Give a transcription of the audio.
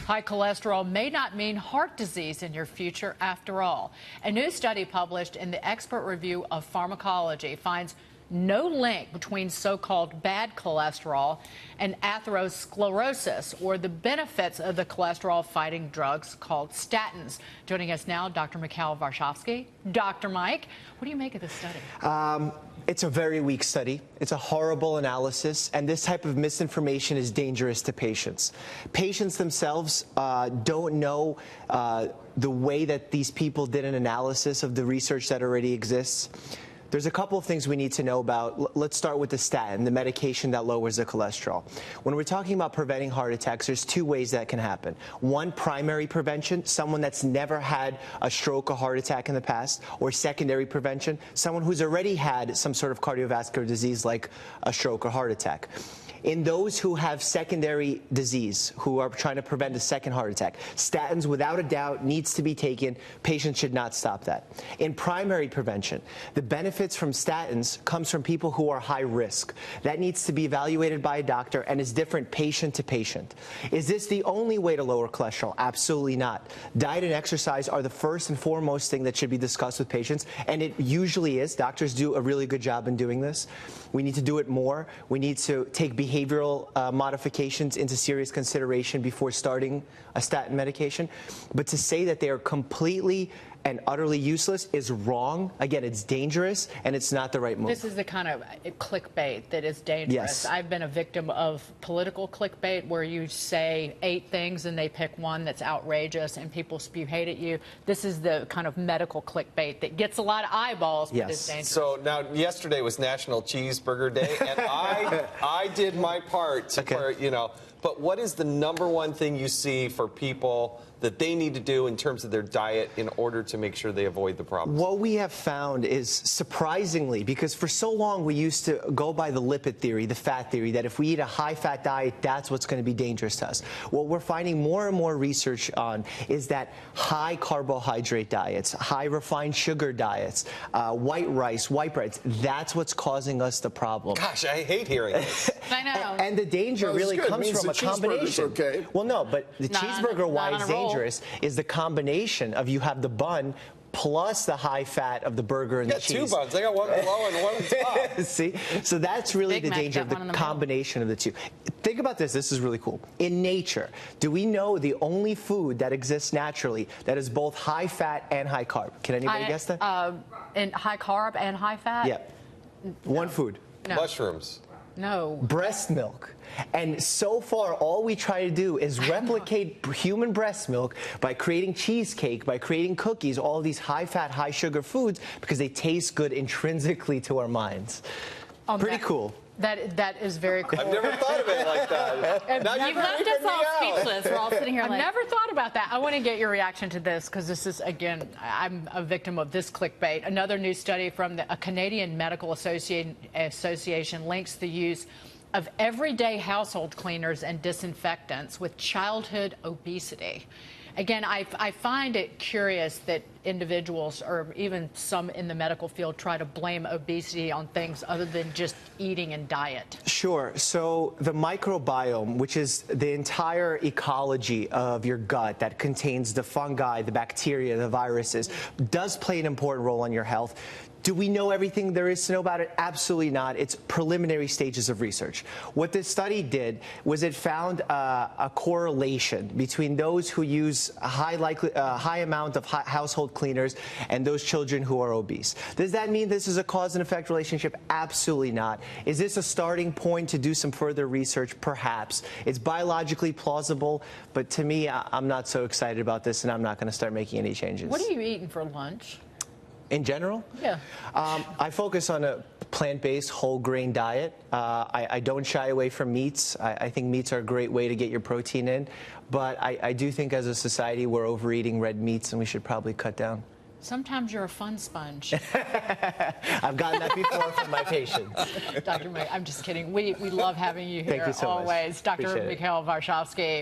High cholesterol may not mean heart disease in your future after all. A new study published in the Expert Review of Pharmacology finds no link between so-called bad cholesterol and atherosclerosis, or the benefits of the cholesterol-fighting drugs called statins. Joining us now, Dr. Mikhail Varshavski. Dr. Mike, what do you make of this study? It's a very weak study. It's a horrible analysis, and this type of misinformation is dangerous to patients. Patients themselves don't know the way that these people did an analysis of the research that already exists. There's a couple of things we need to know about. Let's start with the statin, the medication that lowers the cholesterol. When we're talking about preventing heart attacks, there's two ways that can happen. One, primary prevention, someone that's never had a stroke or heart attack in the past, or secondary prevention, someone who's already had some sort of cardiovascular disease like a stroke or heart attack. In those who have secondary disease, who are trying to prevent a second heart attack, statins, without a doubt, needs to be taken. Patients should not stop that. In primary prevention, the benefits from statins comes from people who are high risk. That needs to be evaluated by a doctor and is different patient to patient. Is this the only way to lower cholesterol? Absolutely not. Diet and exercise are the first and foremost thing that should be discussed with patients, and it usually is. Doctors do a really good job in doing this. We need to do it more. We need to take behavioral modifications into serious consideration before starting a statin medication. But to say that they are completely and utterly useless is wrong. Again, it's dangerous, and it's not the right move. This is the kind of clickbait that is dangerous. Yes. I've been a victim of political clickbait where you say 8 things and they pick one that's outrageous and people spew hate at you. This is the kind of medical clickbait that gets a lot of eyeballs, but is dangerous. So now, yesterday was National Cheeseburger Day, and I did my part to, but what is the #1 thing you see for people that they need to do in terms of their diet in order to make sure they avoid the problem? What we have found is, surprisingly, because for so long we used to go by the lipid theory, the fat theory, that if we eat a high-fat diet, that's what's going to be dangerous to us. What we're finding more and more research on is that high-carbohydrate diets, high-refined sugar diets, white rice, white breads, that's what's causing us the problem. Gosh, I hate hearing this. I know. And the danger really comes from a combination. Okay. Well, no, but the cheeseburger, why it's dangerous, is the combination of you have the bun plus the high fat of the burger and the cheese. I got 2 buns. I got one below and one on top. See? So that's really the danger of the combination of the two. Think about this. This is really cool. In nature, do we know the only food that exists naturally that is both high fat and high carb? Can anybody guess that? And high carb and high fat? Yeah. No. One food. No. Mushrooms. No. Breast milk. And so far, all we try to do is replicate human breast milk by creating cheesecake, by creating cookies, all these high-fat, high-sugar foods, because they taste good intrinsically to our minds. Pretty cool. That is very cool. I've never thought of it like that. Now You've left us all speechless. We're all sitting here I've like... never thought about that. I want to get your reaction to this, because this is, again, I'm a victim of this clickbait. Another new study from a Canadian Medical Association links the use of everyday household cleaners and disinfectants with childhood obesity. Again, I find it curious that individuals, or even some in the medical field, try to blame obesity on things other than just eating and diet. Sure. So the microbiome, which is the entire ecology of your gut that contains the fungi, the bacteria, the viruses, does play an important role in your health. Do we know everything there is to know about it? Absolutely not. It's preliminary stages of research. What this study did was it found a correlation between those who use a high amount of household cleaners and those children who are obese. Does that mean this is a cause and effect relationship? Absolutely not. Is this a starting point to do some further research? Perhaps. It's biologically plausible, but to me, I'm not so excited about this, and I'm not going to start making any changes. What are you eating for lunch? In general? Yeah. I focus on a plant-based, whole grain diet. I don't shy away from meats. I think meats are a great way to get your protein in. But I do think as a society we're overeating red meats, and we should probably cut down. Sometimes you're a fun sponge. I've gotten that before from my patients. Dr. May, I'm just kidding. We love having you here. Thank you so always. much. Dr. Mikhail Varshavski.